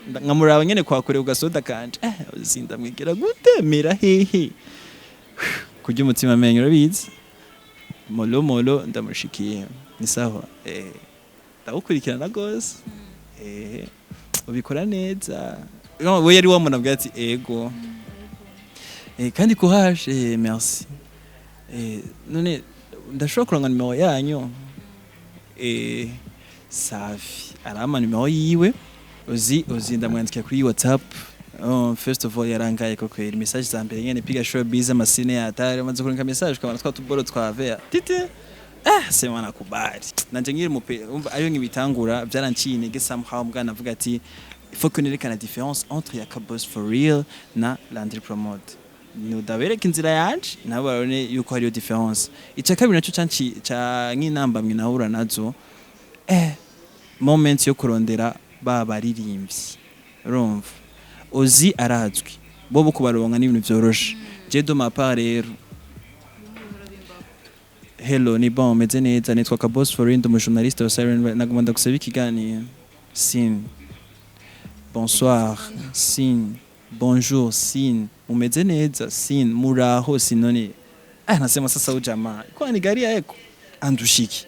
nkamuraba nyene kwa kure ugasoda kanje uzinda mwigira gutemera hehe kurya umutima amenyo urabizi molo ndamushikiye ni sawa ndawukurikirana gose ubikora neza we yari wamuna bwa ati ego kandi courage merci none ndashobora kuronka numero yanyu safi arama numero yiwe uzi ndamwandikiye kuri WhatsApp. First of all yarangaye ko kwera message za mbere nyene piga show bize amasine yatari amaze kuronka message kabana twa tuboro twavea tite sema nakubali nanje ngiri mupe ariyo ngibitangura byaranciye intege somehow mbwana avuga ati il faut connaître la différence entre ya Kabosi for real na Landry promote ni udabereka inzira yanje nabo barone yuko hariyo difference ica kabiri naco canci ca nk'inamba mwe nahura nazo moment yo kurondera babaririmbyi urumva Hosy arazwi bobo kubaronka n'ibintu byoroshe je do ma part rero hello ni bon meze neza nitwa Kabosi for real ndi journaliste wa Silent nagomba gusaba ikiganiro sin bonsoir sin bonjour sin umeze neza sin muraho sinoni nasema sasa ujamaa kwani gari yako andushiki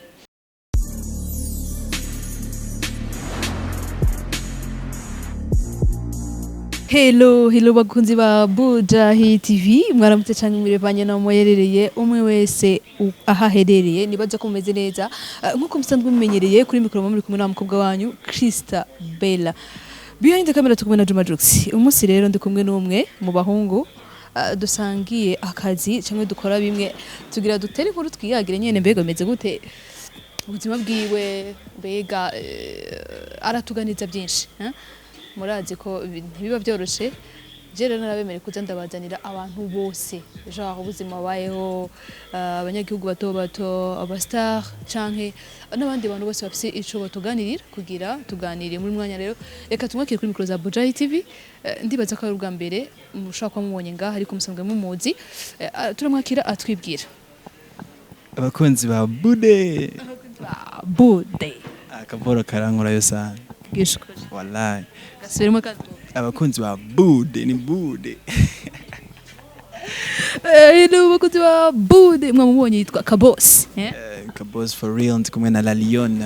Hello bakunzi ba Bujahi TV mwaramutse cyane mwirevanye na moyerereye umwe wese ahaherereye nibaza ko mumeze neza nkuko musanzwe mumenyereye kuri mikoro muri kumwe na mukobwa wanyu Krista Bella behind the camera tukumwe na Juma Jux umunsi rero ndi kumwe n'umwe mu bahungu dusangiye akazi cyangwa dukora bimwe tugira dutere inkuru twiyagire nyene mbega meze gute ubuzima bwiwe mbega aratuganiza byinshi murazi ko ntibiba byoroshe jere narabemere kuza ndabazanira abantu bose genre ubuzima bayeho abanyagihugu bato abastar canke n'abandi bantu bose bafise ico batuganirira kugira tuganire muri mwanya rero reka tumwakire kuri mikro za Bujahi TV ndibaza ko ari ubwa mbere mushaka ko mubonye ngaha ariko musanzwe mumuzi turamwakira atwibwira abakunzi ba Bude akaboro karankura yo sana gishko wallahi gasubiremo kato abakunzi ba Bude ni Bude abakunzi ba Bude mwamubonye yitwa Kabosi Kabosi for real ndi kumwe na La Lion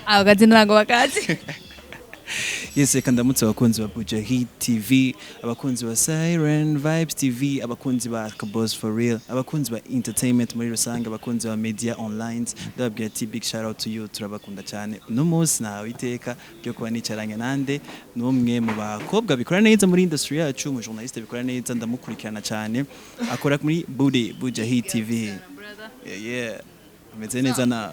abagazi ntago bakazi Yese kandamutse abakunzi ba Bujahi TV abakunzi ba Silent Vibes TV abakunzi ba Kabosi for real abakunzi ba entertainment muri rusange abakunzi ba media online ndababwira ati big shout out to you turabakunda cyane no munsi nawe iteka byo kuba nicaranye nande n'umwe mu bakobwa bikora neza muri industry yacu mu journaliste bikora neza ndamukurikirana cyane akora muri Bujahi TV yeah ameze neza na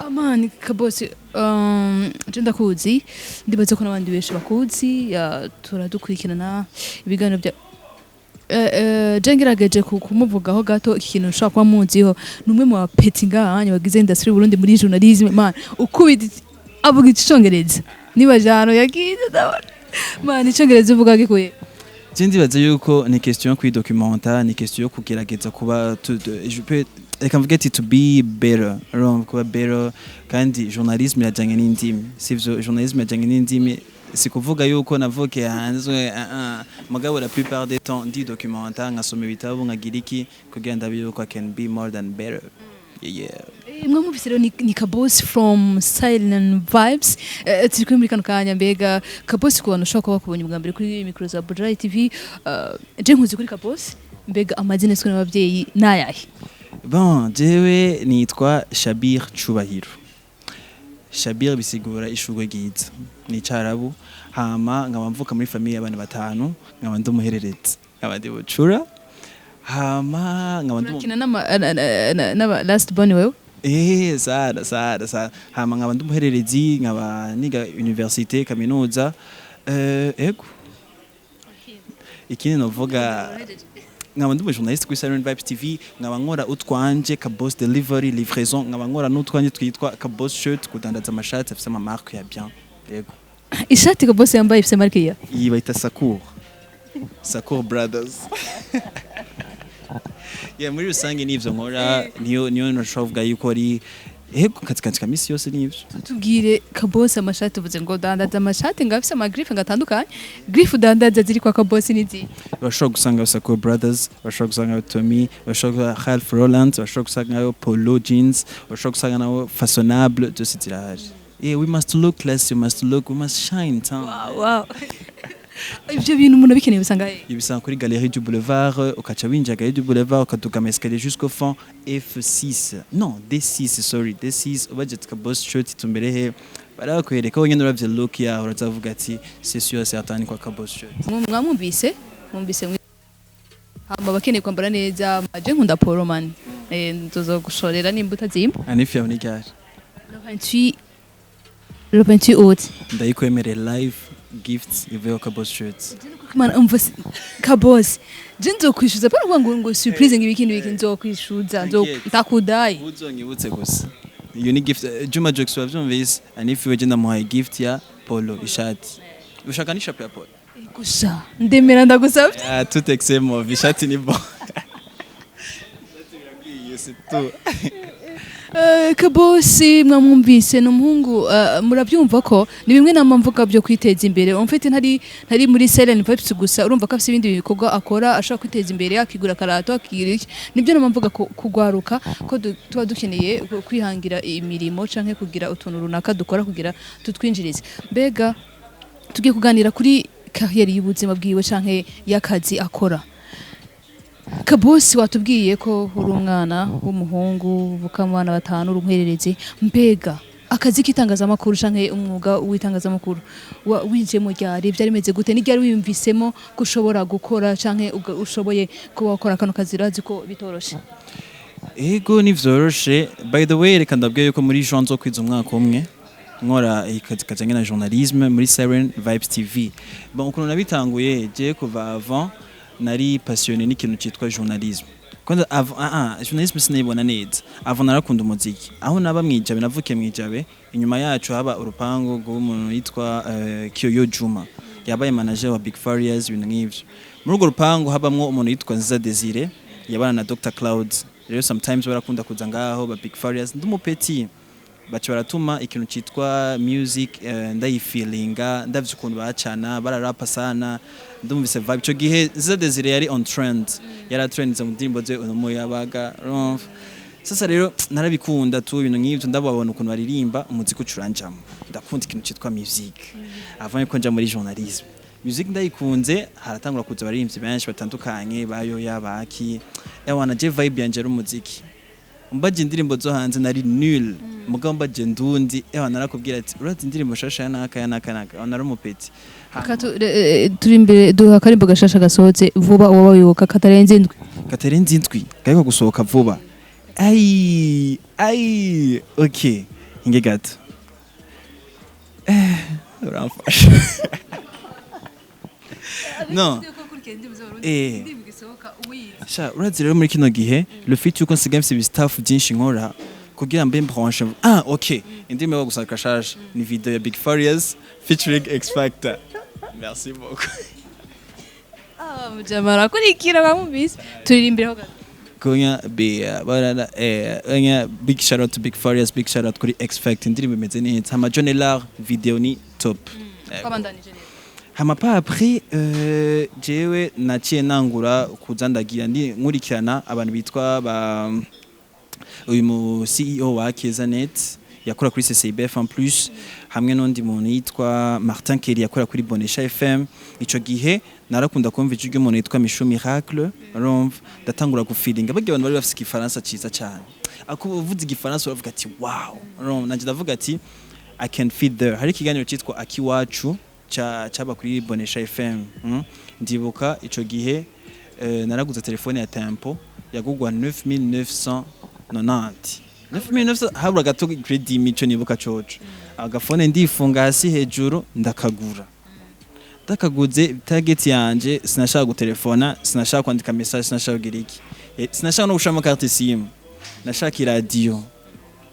man Kabosi jenda kuzi ndibaze ko nabandi beshe bakuzi turadukurikirana ibiganiro bya jengerageje kumuvugaho gato ikintu ushaka kwa muziho numwe mu bapeti ngahanye bagize industry Burundi muri journalism man ukubita avuga icyongereza niba jano yagize man icyongereza uvuga gikuye ndibaze yuko ni question yo kwidocumenta ni question yo kugerageza kuba je peux reka mvuge ati to be better kuba better kandi journalism yajanye n'indimi sivyo journalism yajanye n'indimi si kuvuga yuko navuke hanzwe mugabo la plupart des temps ndi documenta ngasoma ibitabo nkagira iki kugira ndabe yuko I can be more than better yeah mwe muvise rero ni Kabosi from Silent Vibes turi kuri muri kano kanya mbega Kabosi ku bantu ushaka kuba kubonye ubwa mbere kuri mikro za Bujahi TV je nkuzi kuri Kabosi mbega amazina siko n'abavyeyi nayahe bon jewe nitwa Shabir Cubahiro Shabir bisigura ishurwe giza ni carabu hama nkaba mvuka muri famille y'abantu batanu nkaba ndumuhereretse nkaba ndi bucura hama nkaba ndumukina na last born wewe sada hama nkaba ndumuhererezi nkaba niga université kaminuza ego ikindi novuga nkaba ndi journaliste kuri Silent Vibes TV nkaba nkora utwanje Kabosi delivery livraison nkaba nkora n'utwanje twitwa Kabosi shirt kudandaza amashati afite ama marque ya bien yego ishati Kabosi yambaye ifite marque ya iyi bayita Sakour Brothers yeah muri rusange nivyo nkora niyo nashobora yuko ari ego kazi kamisi yose nivyo. Tubwire Kabosi amashati uvuze ngo dandaza amashati ngafise amagrife ngatandukanye grife dandaza ziri kwa Kabosi nizi Bashobora gusanga Osako Brothers, bashobora gusanga Tommy, bashobora gusanga Ralph Roland, bashobora gusanga Polo Jeans, bashobora gusanga nawo Fashionable, byose zirahari. We must look classy, we must shine town. wow ibyo bintu umuntu bikeneye bisanga ibisanga kuri Galerie du Boulevard, ukaca winjira Galerie du Boulevard ukaduga escalier jusqu'au fond F6. Non, D6, sorry, D6 ubajet Kabosi shirt tumbere he. Barakwereka wowe nyene uravye look yaho urazavuga ati c'est sûr certain kwa Kabosi shirt. Mwumvise hamba bakeneye kwambara neza maje nkunda Polo man ndozo gushorera nimbuta zimba Anifi yawe ni gare. Le 28 août Ndayikwemere live gifts ivuye Kabosi shirts. Mana umvase Kabosi je nzokwishuza bari ngo surprise ngibiki nzokwishuza ntakudai Uzonyibutse gusa. Iyo ni gift Juma Jokes wavyumvise Anifi weje ndamuhaye gift ya Polo ishati. Ushaka ni shape ya Polo? Gusa ndemera ndagusabye. Tout excellent ishati ni bon. C'est tout. Kabosi mwamwumvise n'umuhungu murabyumva ko ni bimwe namamvuga byo kwiteza imbere umfite ntari muri Silent Vibes gusa urumva ko afite ibindi bikorwa akora ashaka kwiteza imbere akigura karato akigiriki nibyo namamvuga kugwaruka ko tuba dukeneye kwihangira imirimo canke kugira utuntu runaka dukora kugira tutwinjirize mbega tugiye kuganira kuri carrière y'ubuzima bwiwe canke y'akazi akora Kabosi watubwiye ko uri umwana w'umuhungu bukamwana batanu urumherereze mbega akazi k'itangazamakuru canke umwuga w'itangazamakuru winjemo ryari byarimeze gute n'iryari wiyumvisemo ko ushobora gukora canke ushoboye kuba wakora kano kazi razi ko bitoroshe Ego nivyoroshe by the way reka ndabwiye yuko muri Jean zo kwiza umwaka umwe nkora ikazi kajanye na journalisme muri Silent Vibes TV bon ukuntu nabitanguye je kuva avant nari passionné n'ikintu cyitwa journalisme kwanza journalisme sinayibona neza avant narakunda umuziki aho naba mwijabe navuke mwijabe inyuma yacu haba urupango rw'umuntu yitwa Kiyoyo Juma yabaye manager wa Big Farious ibintu nk'ivyo muri urwo rupango habamwo umuntu yitwa Nziza Desire yabana na Dr Clouds rero sometimes barakunda kuza ngaho ba Big Farious ndumupeti bacu baratuma ikintu cyitwa music ndayifeelinga ndavye ukuntu bacana bararapa sana ndumvise vibe cyo gihe Nziza Desire yari on trend yara trend mu ndimbo ze uno yabaga sasa rero narabikunda tu ibintu nk'ivyo ndababona ukuntu baririmba umuziki ucuranjamo ndakunda ikintu cyitwa music avant ko nja muri journalisme music ndayikunze haratangura kuza baririmbyi benshi batandukanye bayo yabaki yawana je vibe yanje ari umuziki mbaje indirimbo zo hanze nari nul mugabo mbaje ndundi narakubwira ati urazi indirimbo shasha naka nari umupeti turi imbere duha karimbo gashasha gasohotse vuba uwo wibuka katarenze indwi kayiko gusohoka vuba okay inge gato uramfasha no sha urazi rero muri kino gihe le fait yuko nsigaye mfite staff byinshi nkora kugira mbe branche okay indimi yo gusaka charge ni video ya Big Farious featuring X Factor merci beaucoup mujamara kurikira bamubise turirimbire ho konya barana big shout out to Big Farious big shout out kuri X Factor indimi imeze neza hama Jonelar video ni top kwabandanije hama pa après jewe naciye nangura kuzandagira ndi nkurikirana abantu bitwa ba uyu mu CEO wa Kezanet yakora kuri CCBF en plus hamwe n'undi muntu yitwa Martin Kelly yakora kuri Bonesha FM ico gihe narakunda kumva ijwi umuntu yitwa Misho Miracle rumva ndatangura gufeelinga bagi abantu bari bafite igifaransa ciza cyane akuvuza igifaransa uravuga ati wow rumva nanje ndavuga ati I can fit there hari kiganiro cyitwa Akiwacu cyaba kuri Bonesha FM ndibuka ico gihe naraguze telefone ya Tempo yagugwa 9990 9900 habura gato credit mico nibuka coco agafone ndifunga hasi hejuru ndakaguze target yanje sinashaka gutelefona sinashaka kwandika message sinashaka giriki sinashaka no gushama carte SIM nashaka radio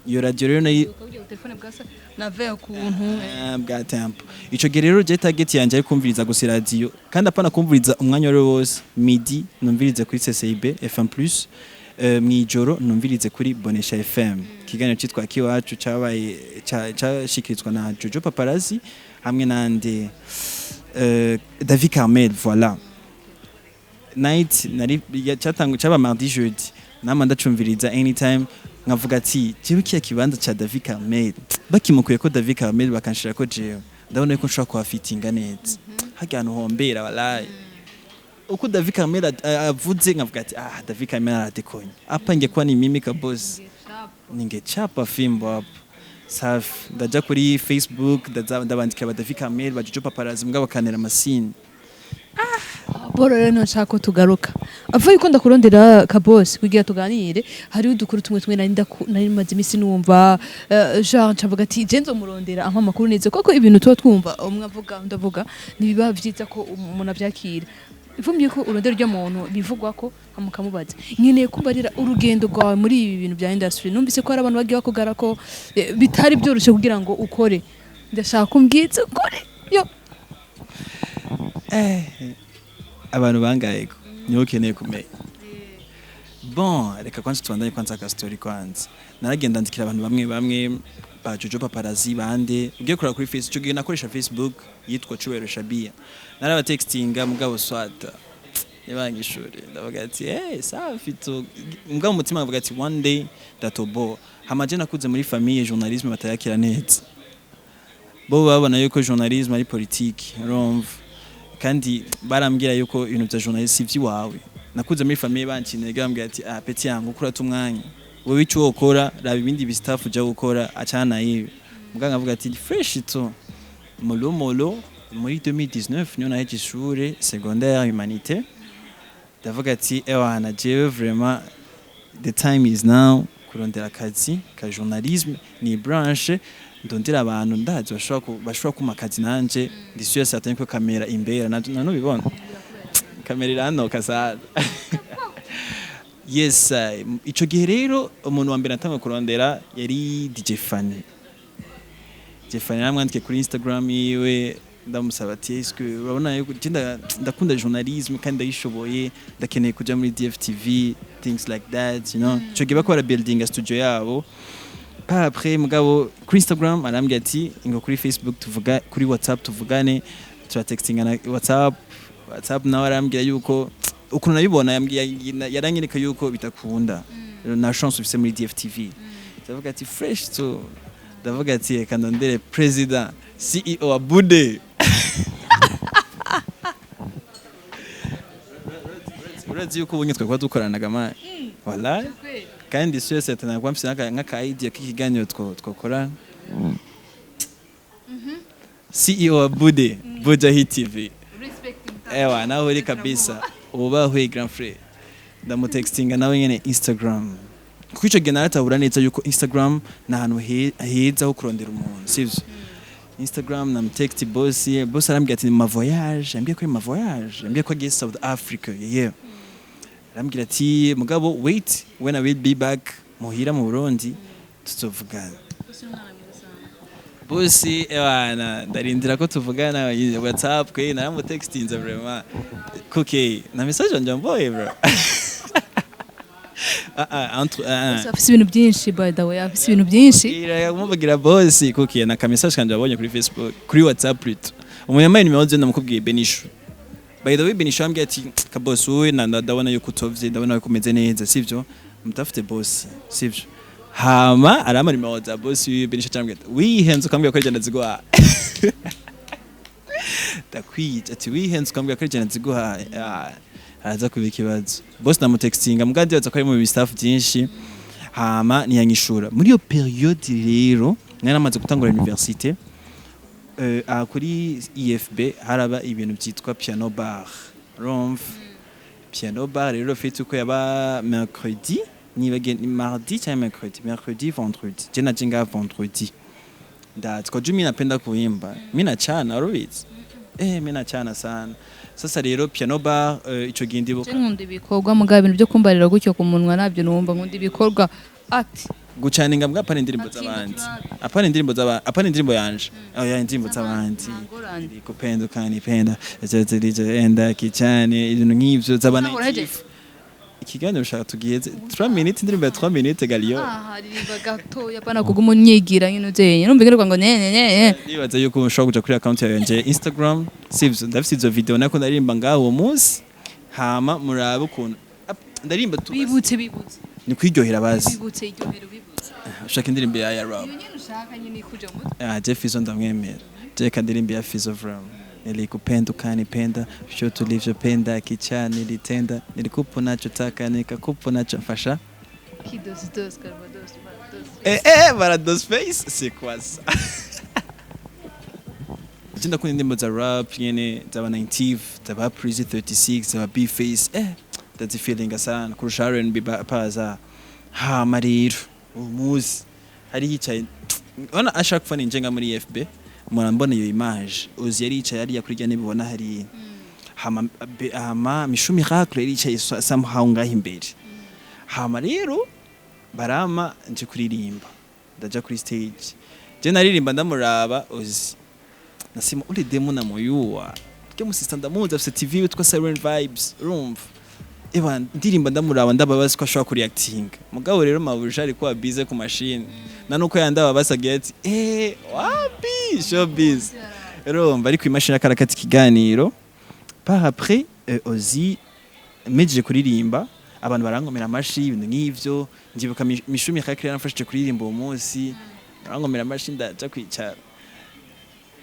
iyo radio rero nayi telefone bwasa nave kuntu bwa Tempo ico gihe rero je target yanje ari kumviriza gusa radio kandi apana kumviriza umwanya wose midi numvirize kuri CCB FM+ mwijoro numvirize kuri Bonesha FM kiganiro cyitwa kiwacu cyabaye cyashikirizwa na Jojo Paparazzi hamwe nande David Carmel voilà night nari cyatangu cyaba mardi jeudi nama ndacumviriza anytime nkavuga ati jewe kiya kibanza cha David Carmel bakimukuye ko David Carmel bakanshira ko jewe ndabona ko nshaka kuhafitinga neza hajyana hombera wallahi uko David Carmel avuze nkavuga ati David Carmel aradekonye apa nge kwa ni mimi Kabosi ningechapa fimbo hapo safi ndaja kuri Facebook ndabandika ba David Carmel ba Jojo Paparazzi mbwa bakanera amasini boro rero nshaka ko tugaruka avuye ko ndakurondera Kabosi kugira tuganire hari udukuru tumwe nari maze imisi numva genre ncavuga ati je nzomurondera ampa makuru neza koko ibintu tuba twumva umwe avuga ndavuga nibiba vyiza ko umuntu avyakira ivumye ko urondera ryo muntu bivugwa ko amukamubaza nkeneye kumbarira urugendo rwawe muri ibi bintu bya industry numvise ko hari abantu bagiye bakugara ko bitari byoroshe kugira ngo ukore ndashaka kumbwitse ukore yo abantu bangayeko niho keneye kumenya bon reka kwanza tubandanye kwanza ka story kwanza naragenda ndikira abantu bamwe ba Jojo Paparazzi bande ugiye kura kuri Facebook ugiye nakoresha Facebook yitwa Ushobora Shabia naraba textinga mugabo swata yabangishore ndavuga ati safi to mugabo mutima avuga ati one day datobo hamaje nakuze muri famille journalisme batayakira neza bo babona yuko journalisme ari politique romve kandi barambwira yuko ibintu bya journalisme vyiwawe nakuze muri famille bancine gambwira ati peti yangu kura tumwanya wowe icyo ukora raba ibindi bistaff ujya gukora acana yiwe muganga avuga ati fresh to molo muri 2019 niyo naheje ishure secondaire humanité ndavuga ati ewana jewe vraiment the time is now kurondera akazi ka journalisme ni branche ndondera abantu ndazi bashobora kuma akazi nanje ndisuye certain ko kamera imbera nano bibona kamera irano kasara yes ico gihe rero umuntu wa mbere natanga kurondera yari DJ Fanny Naramwandikiye kuri Instagram yiwe ndamusaba ati eske urabona yuko ndakunda journalisme kandi ndayishoboye ndakeneye kuja muri DFTV things like that you know ico gihe bakora building a studio yabo pa après mugabo kuri Instagram arambye ati ngo kuri Facebook tuvuga kuri WhatsApp tuvugane turatextinga na WhatsApp nawe arambye yuko ukuntu nabibona yaranyereka yuko bitakunda na chance ufise muri DFTV ndavuga ati fresh to ndavuga ati reka ndondere president CEO wa Bude urazi yuko ubunye twakwa dukoranaga ma wallahi kandi sese tanakuwa mfise nk'aka idea k'ikiganiro twakora CEO wa Bude Buja TV ewa naho uri kabisa ubahuye grand frère ndamutextinga nawe nyene Instagram kuko ico gihe naratahura neza yuko Instagram na hantu heza ho kurondera umuntu sivyo Instagram namtext boss arambwira ati ma voyage ambwiye ko ma voyage ambwiye ko agiye South Africa yeah arambwira ati mugabo wait when I will be back muhira mu Burundi tuzovugana bosi ewana ndarindira ko tuvugana WhatsApp kwe naramutextinze vraiment okay na message njamboye bro afise ibintu byinshi by the way afise ibintu byinshi mubagira bosi kuki na ka message kanje abonye kuri Facebook kuri WhatsApp plutôt umunyamaye nimero je ndamukubwiye Benisho by the way Benisho ambye ati Kabosi we ndabona yuko utovye ndabona yuko umeze neza sivyo mutafite bosi sivyo hama arama nimero za bosi Benisho cyambye wihenze ukambye ko agenda zigwa takwije ati wihenze ukambye ko agenda zigwa araza kubika ikibazo boss namutextinga mugandi yaza ko ari mu bistaff byinshi hama ntiyishura muri iyo periode rero naramaze gutangura université kuri IFB haraba ibintu byitwa piano bar romf piano bar rero fete uko yaba mercredi ni mardi cyangwa mercredi vendredi jena jinga vendredi ndatwa jumi napenda kuimba mimi nachana always mimi nachana sana sasa rero piano bar ico gindi buka nkunda ibikorwa muga ibintu byo kumbarira gucyo ku munwa nabyo numva nkunda ibikorwa ati gucaninga mbwa apana indirimbo z'abandi apana indirimbo yanje ya indirimbo z'abandi kupenda kanipenda enda kichane ibintu nk'ivyo z'abana ikiganiro ushaka tugiheze 3 minutes indirimbo ya 3 minutes galiyo ririmba gatoya pana kuguma unyigira nyine uzenye numva ngerwa ngo ne nibaza yuko ushobora kuja kuri account yanje Instagram sivyo ndafite izo video nako ndarimba ngaho munsi hama murabe ukuntu ndarimba tu bibutse ni kwiryohera bazi bibutse iryohero bibutse ushaka indirimbo ya Arab iyo nyine ushaka nyine kuja mu Jeff izo ndamwemera Jeff indirimbo ya Fizzo from nilikupenda ukanipenda sho tulivyopenda kichani nilitenda nilikupa nachotaka nikakupa nachofasha kidos karbados barados face c'est quoi ça Jinda kuna ndimbo za rap nyene za 90 za Prezi 36 za B-Face that's feeling sana kurusha R&B paza ha mariro umuzi hari yicaye ona ashaka kufana injenga muri FB murambona iyo image uzi yari yicaye yari yakurya nibibona hari hama mishu miracle yari yicaye somehow ngaho imbere hama rero barama nje kuririmba ndaja kuri stage je naririmba ndamuraba uzi nasima uri demo na moyuwa ke musista ndamuza afite TV witwa Silent Vibes urumva ndirimba ndamuraba ndababaza ko ashobora kuri acting mugabo rero mabuje ari kwa busy ku machine nanuko yandababaza ati wapi showbiz urumva ari ku machine akarakati kiganiro par après Hosy meje kuririmba abantu barangomera amashi ibintu nk'ivyo ngibuka mishumi yakakira yanafashije kuririmba uwo munsi barangomera amashi ndaja kwicara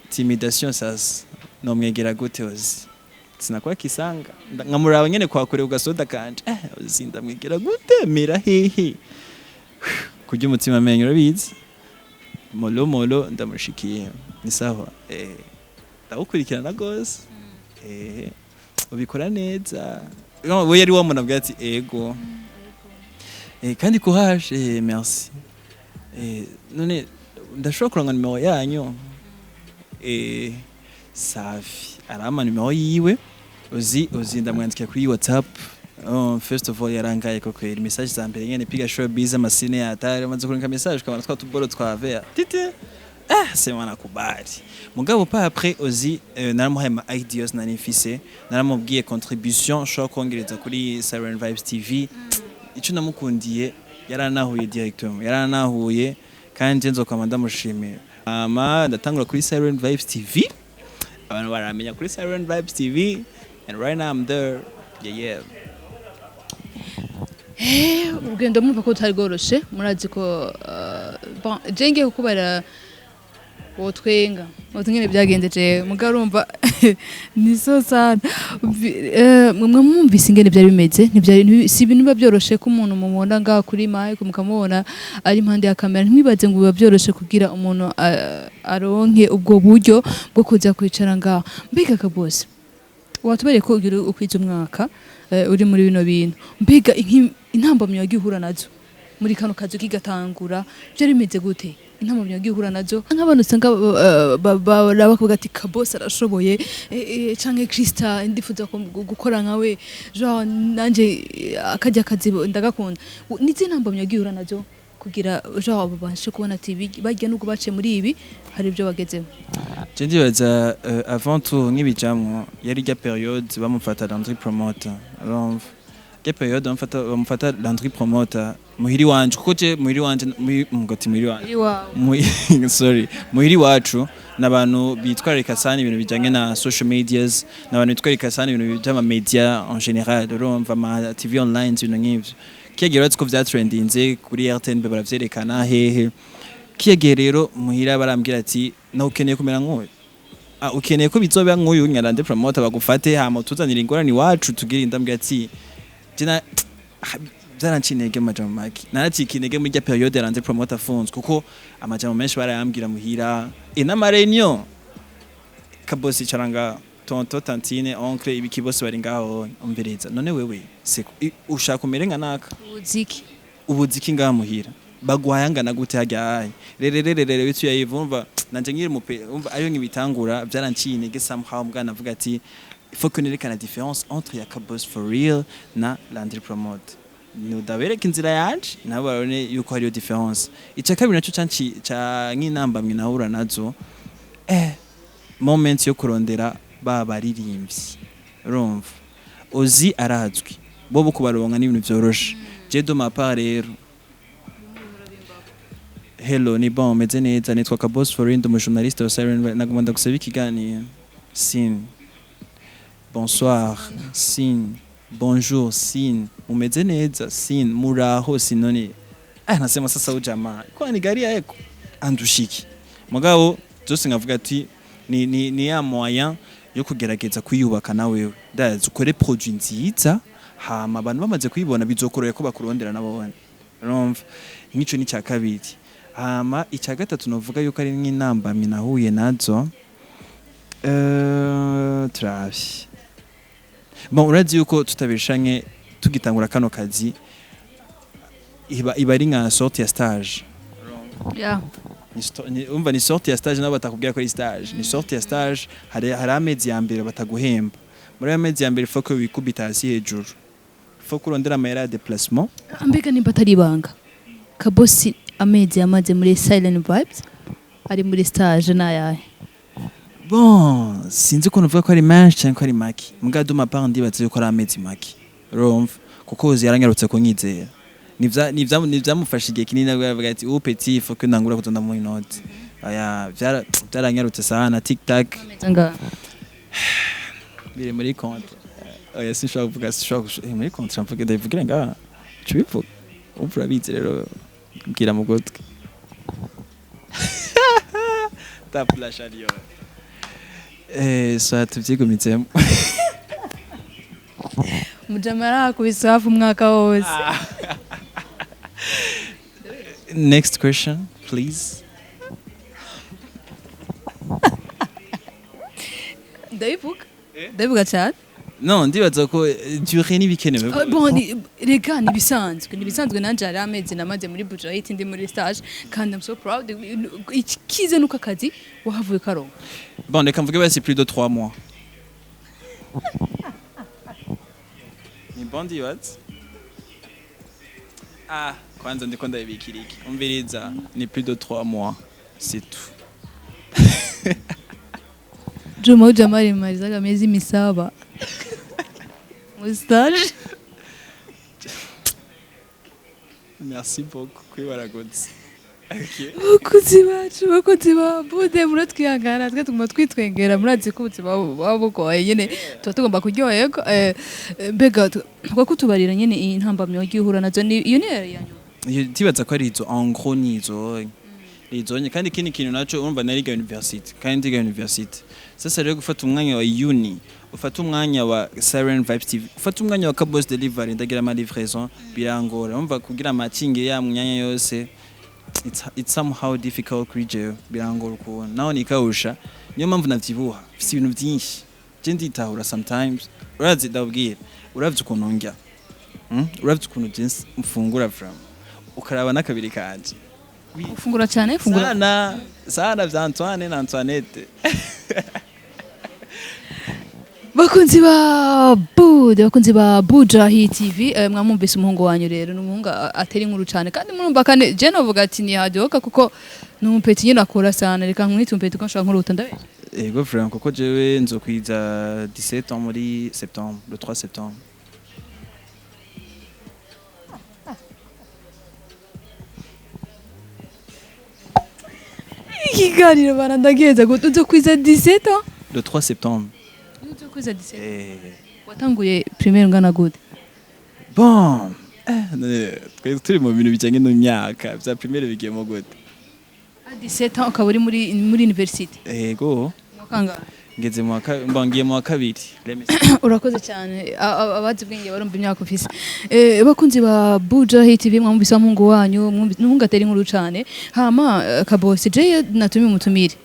intimidation sasa no mwegera gute Hosy sinakuwa kisanga nkamuraba nyene kwa kure ugasoda kanje Hosy ndamwegera gute mira hehe kujya umutima amenyo urabizi molo ndamushikiye ni sawa ndawukurikirana gose ubikora neza we yari wamuna bwa ati ego kandi courage merci none ndashobora kuranga numero yanyu safi arama numero yiwe Hosy ndamwandikiye kuri WhatsApp first of all yarangaye ko kwera message za mbere nyene piga showbiz amasine ya atari amaze kurinka message kabana twa tuboro twa vya tite c'est wana kubari mugabo pa après Hosy naramuhaye ma ideas nanifise naramubwiye contribution shobora kongereza kuri Silent Vibes TV ico namukundiye yaranahuye directement yaranahuye kandi nzokama ndamushimira ndatangura kuri Silent Vibes TV abantu baramenya kuri Silent Vibes TV and right now I'm there yeah ugenda mumva ko utari goroshe murazi ko jenge kukubara wotwenga ngene byagendeje mugarumva ni so sana mwe mwumvise ingene byari bimeze ntibyari si ibintu biba byoroshe ko umuntu mumubona ngaha kuri mic mukamubona ari impande ya kamera ntwibaze ngo biba byoroshe kugira umuntu aronke ubwo buryo bwo kuza kwicara ngaha mbega Kabosi watubereye ko ugira ukwiza umwaka uri muri bino bintu mbega intambamyo yagihura nazo muri kano kazi kigatangura byari bimeze gute intambamyo yagihura nazo nk'abantu usanga bavuga ati Kabosi arashoboye canke Krista ndifuza gukora nkawe genre nanje akajya kazi ndagakunda nize intambamyo yagihura nazo kugira genre babashe kubona ati bajya nuko bace muri ibi hari ibyo bagezeho je ndibaza avant tout nk'ibijamwo yari rya periode bamufata Landry promoter urumva rya periode bamufata Landry promoter muhiri wanje kuko je muhiri wanje mugati muhiri wanje sorry muhiri wacu nabantu bitwarika sana ibintu bijanye na social medias nabantu bitwarika sana ibintu bijama media en général urumva ma TV online ibintu nk'ivyo kiyagera ko vya trendinze kuri RTN baravyerekana hehe kiyagera rero muhira barambwira ati na ukeneye kumera nk'uyu ukeneye ko bizoba nk'uyu nyarande promoter bagufate hama tuzanira ingorane wacu tugira indambwe ati jina byarancinege majamo maki naracikinege muri rya periode yarande promoter funds kuko amajamo menshi barayambwira muhira inama reunion Kabosi charanga tonto tantine oncle ibiki bose bari ngaho umbereza none wewe ushaka kumerenga naka ubuziki ngaho muhira bagwayangana gute hajyaye rerererere bitu yayivumva nanje ngire mupe umva ayo ngibitangura byaranciye somehow mwana avuga ati il faut que nerekana différence entre ya Kabosi for real na Landry promote nudabereka inzira yanje nabarone yuko hariyo différence ica kabiri naco canci ca nk'inamba mwe nahura nazo moment yo kurondera baba ririmbyi urumva Hosy arazwi bo kubaronka n'ibintu vyoroshe je de ma part rero hello ni bon meze neza nitwa Kabosi Silent umujournaliste wa Siren nagomba gusaba ikiganiro sin bonsoir sin bonjour sin umeze neza sin muraho sinoni nasema sasa ujamaa kwa ni gari yako andushiki mugabo zose ngavuga ati ni ya moyen yo kugerageza kwiyubaka nawe ndazi ukore produit nziza hama abantu bamaze kuyibona bizokorera ko bakurondera nabone urumva nico ni cya kabiri hama icya gatatu novuga yuko ari nk'inamba minahuye nazo trash bon urazi yuko tutabishanye tugitangura kano kazi iba ari nka sorte ya stage yeah umva ni sorte ya stage nabo batakubwira ko ari stage ni sorte ya stage hari amezi ya mbere bataguhemba muri amezi ya mbere foko wikubita hasi hejuru foko urondera amayera ya déplacement mbega nimba atari ibanga Kabosi amezi yamaze muri Silent Vibes ari muri stage nayahe bon sinzi ko nuvuga ko ari menshi cyangwa ko ari maki mbwa duma part ndibatse yuko ari amezi maki urumva kuko uzi yaranyarutse ko nyizera nivyamufasha igihe kinini avuga ati oh petit faut que ndangura kutonda mu note aya byaranyarutse sana tic tac biri muri compte oya sinshaka kuvuga muri compte chamvuga ndavugira nga cipo upra bitse rero mbwira mu gutwi ta flash aliyo so tuvyigumitsemo mujamara kubisafu umwaka wose next question please ndabivuga cyane no ndibaza ko durée n'ibikenewe bon rega nibisanzwe nanje ari amezi namaze muri budget ndi muri stage kandi I'm so proud ikize nuko akazi wahavuye karonka bon reka mvuge basi plus de 3 mois ni bondi what kwanza ndiko ndabikiriki umviriza ni plus de 3 mois c'est tout Juma ujamari marizaga amezi misaba Moustache. Merci beaucoup. Kwibaragoze. Okay. Bakunzi ba bude muratwihangana twe tuguma twitwengera murazi ko ubuzima wabugoye nyene tuba tugomba kuryoherwa mbega kwa kutubarira nyene iyi ntambamyo y'ihura nazo ni iyo ni yanyu tibaza ko ari izo en gros nizo izonye kandi kini kintu naco urumva nariga university kandi ndiga university sasa rero gufata umwanya wa uni ufata umwanya wa Siren Vibes TV ufata umwanya wa Kabosi Delivery ndagira ama livraison birangora urumva kugira matching ya mwanya yose it's somehow difficult kuri birangora kubona naho nikawusha niyo mpamvu navyibuha fisi ibintu byinshi je nditahura sometimes urazi ndabwira uravye ukuntu ngya uravye ukuntu je mfungura from ukaraba nakabiri kanje ufungura cyane fungura sana vya Antoine na Antoinette bakunzi ba Buja TV mwamumvise umuhungu wanyu rero n'umuhungu ateri inkuru cyane kandi murumva kane je novuga ati ni hadoka kuko n'umupeti nyine akora sana reka nkwite umpeti ko nshaka nkuru utandabe ego Frank kuko jewe nzokwiza 17 ans muri septembre le 3 septembre ikiganiro barandageza ngo nzokwiza 17 ans le 3 septembre nzokwiza 17 watanguye primaire ngana gute bon twese turi mu bintu bijyanye n'imyaka bya primaire bigiyemo gute 17 ans ukaba uri muri university ego mwakanga ngeze mu mbangiye mu kabiri urakoze cyane abazi bwenge barumva imyaka ufise bakunzi ba Buja TV mwamubisa mungu wanyu n'umuhungu ateri inkuru cyane hama Kabosi je natumye umutumire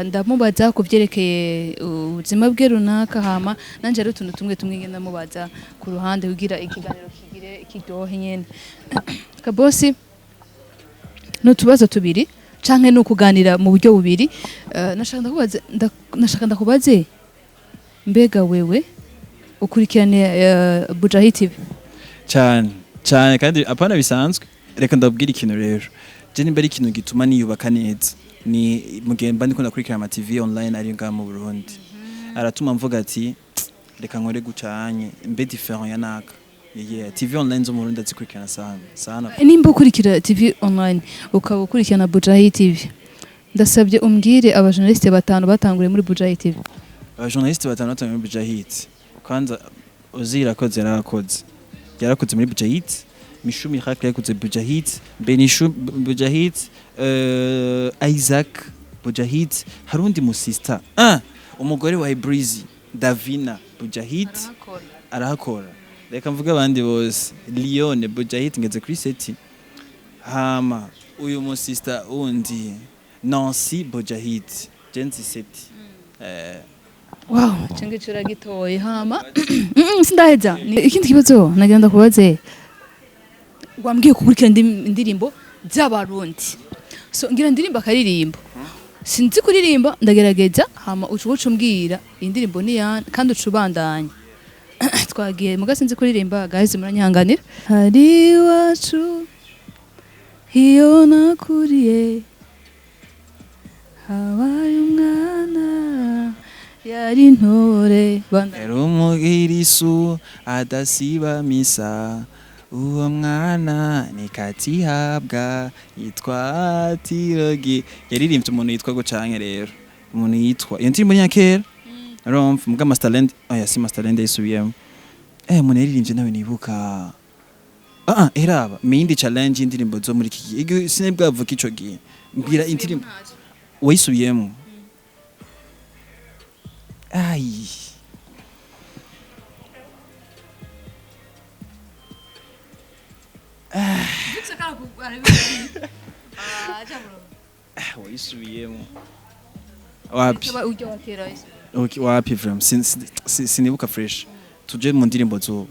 ndamubaza kuvyerekeye ubuzima bwe runaka hama nanje rero tuntu tumwe ngenda mubaza ku ruhande kugira ikiganiro kigire kiryohe nyene Kabosi no tubaza tubiri canke no kuganira mu buryo bubiri nashaka ndakubaze mbega wewe ukurikirane Buja TV cyane kandi apana bisanzwe reka ndabwira ikintu rero je nimba ari ikintu gituma niyubaka neza ni mugemba ndiko ndakurikira ama TV online ari ngaha mu Burundi aratuma mvuga ati reka nkore gucanye mbe different ya naka yeah TV online zo mu Burundi ndazikurikirana sana nimba ukurikira TV online ukaba ukurikirana Bujahi TV ndasabye umbwire abajournaliste batanu batanguriye muri Bujahi TV. Abajournaliste batanu batanguriye muri Bujahi kwanza Ozira koze yarakoze muri Bujahi, Mishu Miracle yakoze Bujahi, Benishu Bujahi, Isaac Bujahi, harundi musista umugore wa Breezy Davina Bujahi arahakora. Reka mvuga abandi bose Lione Bujahi ngeze kuri seti, hama uyu musista undi Nancy Bujahi Jensi seti. Wow, cenge cura gitoye hama sindaheza. Ikindi kibazo nagenda kubaze, wambwiye kukurikira indirimbo z'abarundi, so ngira ndirimba akaririmbo sinzi kuririmba ndagerageza hama ucuguca umbwira indirimbo ni ya kandi ucubandanya twagiye muga sinzi kuririmba guys muranyihanganira. Hari iwacu iyo nakuriye habaye umwana yari ntore umugirisu adasiba misa uwo mwana ni katihabwa yitwa Tirogi. Yaririmbye umuntu yitwa go canke rero umuntu yitwa iyo ndirimbo nyakera urumva muga Masterland si Masterland yisubiyemo umuntu yaririmbye nawe nibuka eraba mindi challenge indirimbo zo muri iki gihe sinebwavuka ico gihe mbira indirimbo wayisubiyemo wayisubiyemo wapi from sinibuka fresh tuje mu ndirimbo zo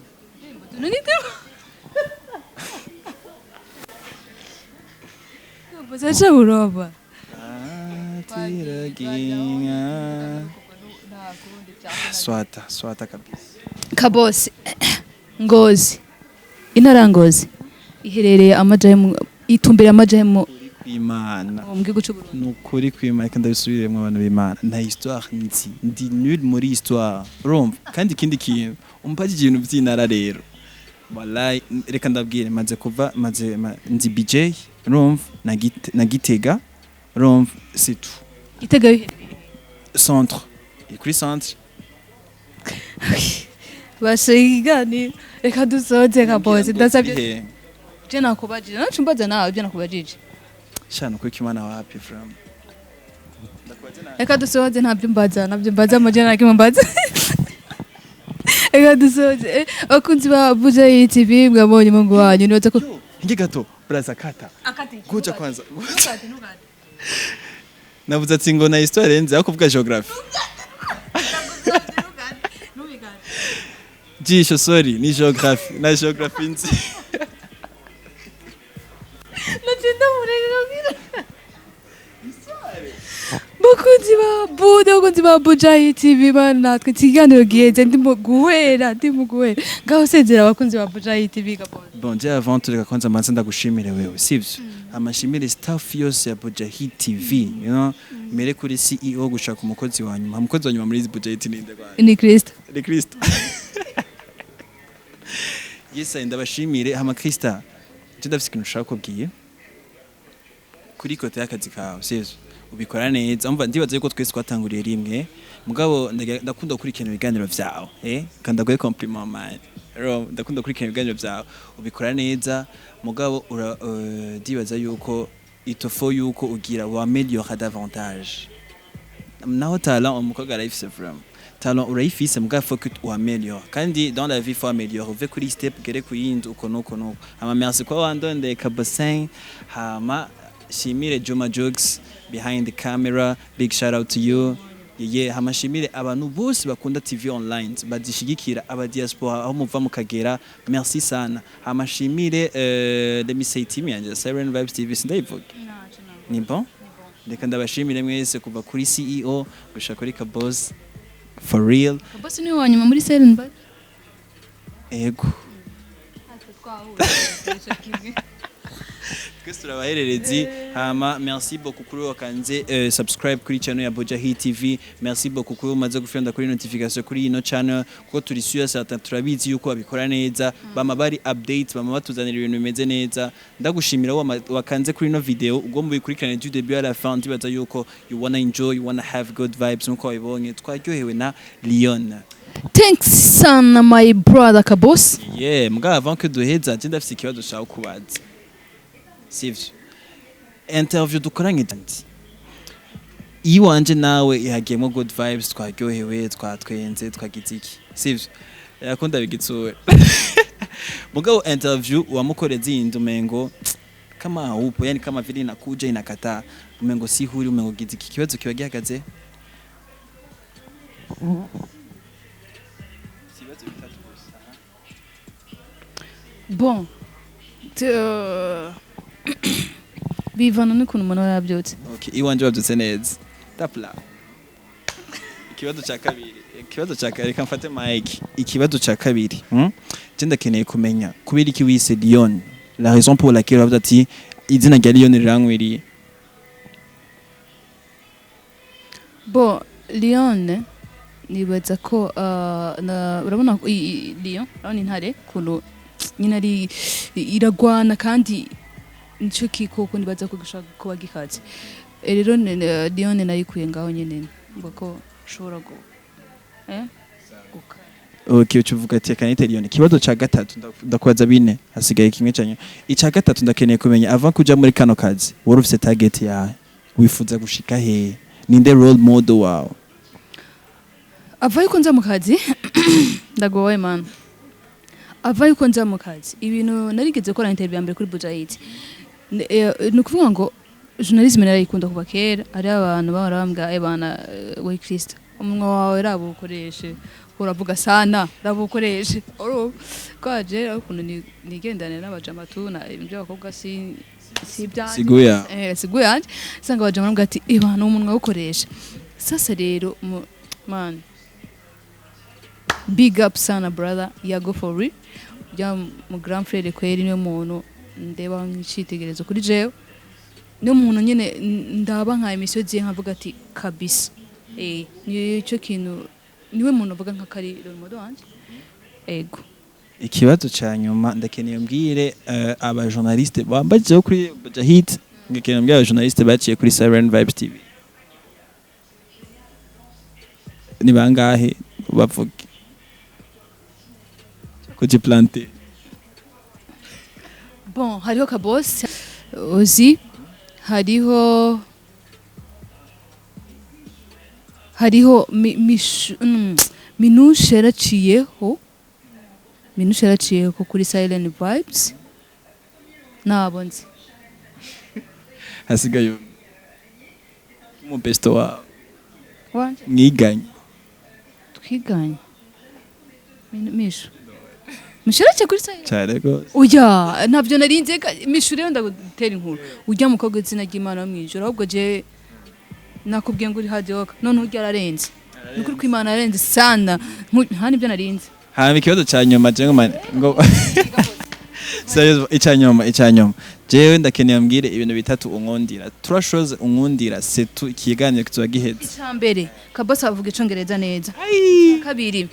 Bazacha uroba swata kabisa. Kabosi Ngozi intara Ngozi iherereye amajahemu itumbira amajahemu Imana umgigo cy'Uburundi nukuri kwimana kandi bisubiremo abantu b'Imana nta histoire ndi nul muri histoire urumva kandi ikindi kintu umpaje ibintu by'intara rero wallahi reka ndabwire maze kuva nzi BJ urumva na Gitega urumva c'est tout. Gitega centre kuri centre bashigani reka dusoze Kabosi ndasabye je nakubajije nacumbaza nawe je nakubajije shano ko kimana wapi from reka dusoze ntabyo mbaza mu jana kimbaza reka dusoze akunzi ba Bujahi TV mwabonye mungu wanyu nibaza ko ngi gato braza kata kuja kwanza navuze ati ngo na histoire nzi akuvuga geography jisho sorry ni geography na geography nzi Nagenda murega bakunzi ba Bujahi TV natwe ikiganiro giheze ndimo guhera ngaho sezera abakunzi ba Bujahi TV Kabosi. Bon je avant tureka kwanza manza ndagushimire wewe sivyo amashimire staff yose ya Bujahi TV you know mere kuri CEO gushaka umukozi wa nyuma umukozi wa nyuma muri Bujahi TV ninde kwa ni Kristo yesa ndabashimire hama Krista ndafise ikintu ushaka kubwiye kuri kote y'akazi kawe sivyo ubikora neza umva ndibaza yuko twese twatanguriye rimwe mugabo ndakunda gukurikirana ibiganiro vyawe kandi ndaguhe compliment man ndakunda gukurikirana ibiganiro vyawe ubikora neza mugabo ndibaza yuko itofo yuko ugira wa améliorer davantage naho talent umukobwa arayifise vraiment talent urayifise mugabo faut que tu améliores kandi dans la vie faut améliorer uve kuri step gere kuyindi uko nuko ama merci kwa wandonde Kabosi hama shimire Juma Jokes behind the camera, big shout out to you. Hamashimire abantu bose bakunda TV online badishigikira aba diaspora aho muva mukagera merci sana. Hamashimire let me say team yanje Silent Vibes TV sindayivuga. Ni bon? Reka ndabashimire mwese kuva kuri CEO gushaka kuri Kabosi for real. Kabosi ni wanyuma muri Silent Vibes. Ego. twese turabahererezi hama merci beaucoup kuri wakanze subscribe kuri channel ya Buja Hit TV merci beaucoup kuri umaze gufenda kuri notification kuri ino channel kuko turi sure certain turabizi yuko babikora neza bama bari update bama batuzanira ibintu bimeze neza ndagushimira wakanze kuri ino video ugomba uyikurikirane du début à la fin ndibaza yuko you wanna enjoy you wanna have good vibes nkuko wabibonye twaryohewe na Leon. Thanks son my brother Kabosi. Yeah, mga avant que duheza je ndafise ikibazo cyawe kubaza. Sivyo. Interview dukoranye tanti. Iyo wanje nawe ihagiyemo good vibes twaryohewe twatwenze twagize iki. Sivyo. Yakunda bigitsura. Mugabo interview wamukoreze indumengo kama upo yani kama vile inakuja inakataa umengo si huri umengo gize iki kibazo kiba gihagaze. Bon. Bivana n'ukuntu umuntu yabyutse. Okay, iwanje wabyutse neza. Tapla. Ikibazo cya kabiri reka mfate mic. Ikibazo cya kabiri, je ndakeneye kumenya kubera iki wise Leon. La raison pour laquelle wavuze ati izina rya Leon rirankwiriye. Bon, Leon nibaza ko urabona Leon urabona intare kuno nyina ari iragwana kandi nico kikoko nibaza ko gishaka kuba gikaze rero Leon nayikuye ngaho nyene mbako ushobora go guka. Okay, ucuvuga ati kanite Leon. Kibazo ca gatatu ndakwaza bine hasigaye kimwe canyo. Ica gatatu ndakeneye kumenya avant kuja muri kano kazi wari ufite target ya wifuza gushika he ninde role model wawe? Avaye ko nza mu kazi ndagowe man. Avaye ko nza mu kazi ibintu narigeze gukora interview ya mbere kuri Buja Hit. Nukuvuga ngo journalism narayikunda kuba kera ari abantu barambwa bana we Kristo umunwa wawe rabukoreshe uravuga sana rabukoreshe kwaje ukuntu nigendane n'abajamatu na ibyo bakobwa si siguya siguya sanga abajamatu ati ibana umunwa ukoresha sasa rero man big up sana brother yago for real ya mu grand frère kweri niwe muntu ndeba nk'icitegerezo kuri jewe niyo muntu nyene ndaba nka emission ziye nkavuga ati kabisa nico kintu niwe muntu avuga nka kari role model wanje ego. Ikibazo ca nyuma ndakeneye mbwire aba journaliste bambaje kuri Buja Hit ngakeneye mbwire aba journaliste baciye kuri Silent Vibes TV ni bangahe bavuga kuji planter. Bon, hariho Kabosi Hosy hariho minushe yaraciyeho kuri Silent Vibes nabo nzi hasigaye mu besto wa wanje mwiganye twiganye misho Mishirache kuri Silent cyane gose. Oya ntabyo narinze mishure ndagutera inkuru ujya mu kogo izina ry'Imana mwijoro ahubwo je nakubwiye ngo uri hadioka none ujya ararenze nukuri ko Imana yarenze sana nta nibyo narinze. Hama ikibazo ca nyuma je ngo serious icyanyoma jewe ndakeneye mbwire ibintu bitatu unkundira turashoze unkundira setu ikiganiro kizoba giheze. Icyambere Kabosi avuga icongereza neza. Kabiri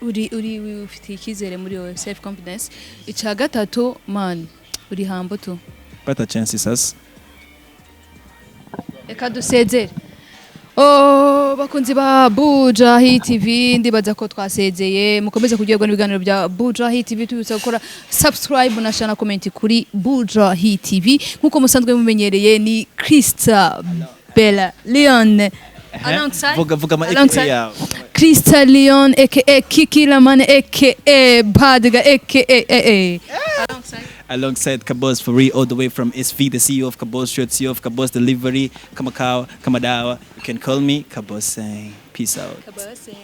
uri ufite ikizere muri yo self confidence. Icya gatatu man uri hambo tu bata chance sasa eka dusezere. Bakunzi ba Buja Hit TV ndibaza ko twasezeye mukomeze kugirwa n'ibiganiro bya Buja Hit TV tubisa gukora subscribe na shana comment kuri Buja Hit TV nkuko musanzwe mumenyereye ni Krista Bella Leon vuga ma aka Krista Leon aka Kiki Lamane aka Badga aka alongside Kabosi for real all the way from SV, the CEO of Kabosi Shirt, CEO of Kabosi Delivery, Kamadawa. You can call me Kabosi. Peace out. Kabosi.